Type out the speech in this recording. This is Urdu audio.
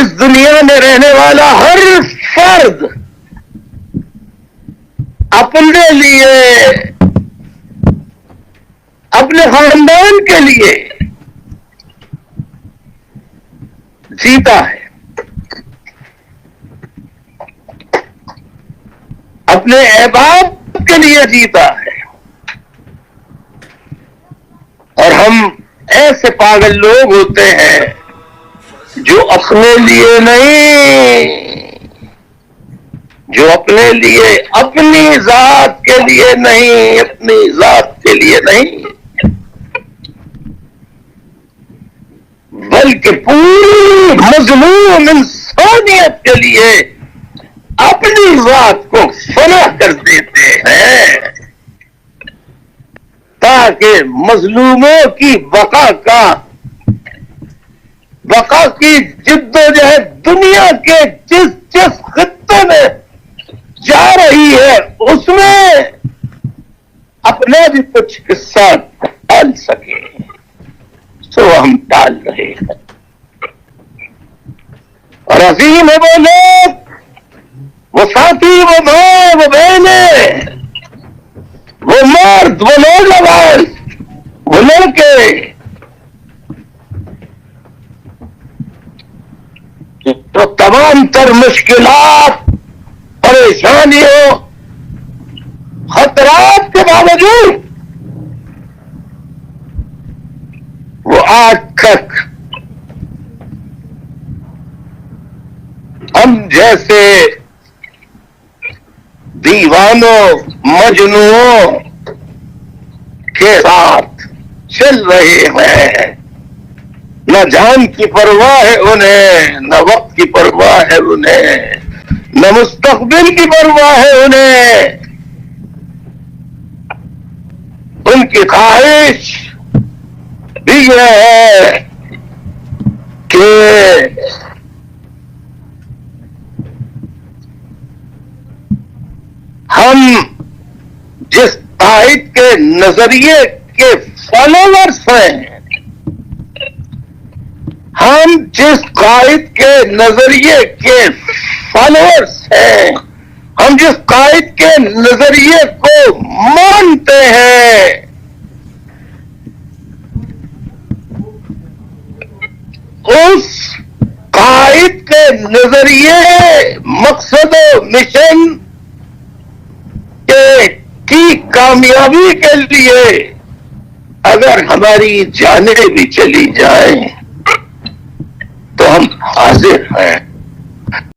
اس دنیا میں رہنے والا ہر فرد اپنے لیے، اپنے خاندان کے لیے جیتا ہے، اپنے احباب کے لیے جیتا ہے۔ اور ہم ایسے پاگل لوگ ہوتے ہیں جو اپنے لیے نہیں، جو اپنے لیے، اپنی ذات کے لیے نہیں، اپنی ذات کے لیے نہیں، بلکہ پوری مظلوم انسانیت کے لیے اپنی ذات کو فنا کر دیتے ہیں تاکہ مظلوموں کی بقا کی جد و جہد دنیا کے جس خطے میں جا رہی ہے اس میں اپنا بھی کچھ حصہ ڈال سکے، سو ہم ڈال رہے ہیں۔ اور عظیم ہے وہ لوگ، وہ ساتھی، وہ بھائی، وہ بہنیں، وہ مرد، وہ نوجوان، وہ لڑکے جو تمام تر مشکلات، پریشانیوں، خطرات کے باوجود وہ آج تک ہم جیسے دیوانوں، مجنوں کے ساتھ چل رہے ہیں۔ نہ جان کی پرواہ ہے انہیں، نہ وقت کی پرواہ ہے انہیں، نہ مستقبل کی پرواہ ہے انہیں۔ ان کی خواہش بھی یہ ہے کہ ہم جس قائد کے نظریے کے فالوورز ہیں، ہم جس قائد کے نظریے کے فالوورز ہیں، ہم جس قائد کے نظریے کو مانتے ہیں، اس قائد کے نظریے، مقصد و مشن کی کامیابی کے لیے اگر ہماری جانیں بھی چلی جائیں تو ہم حاضر ہیں۔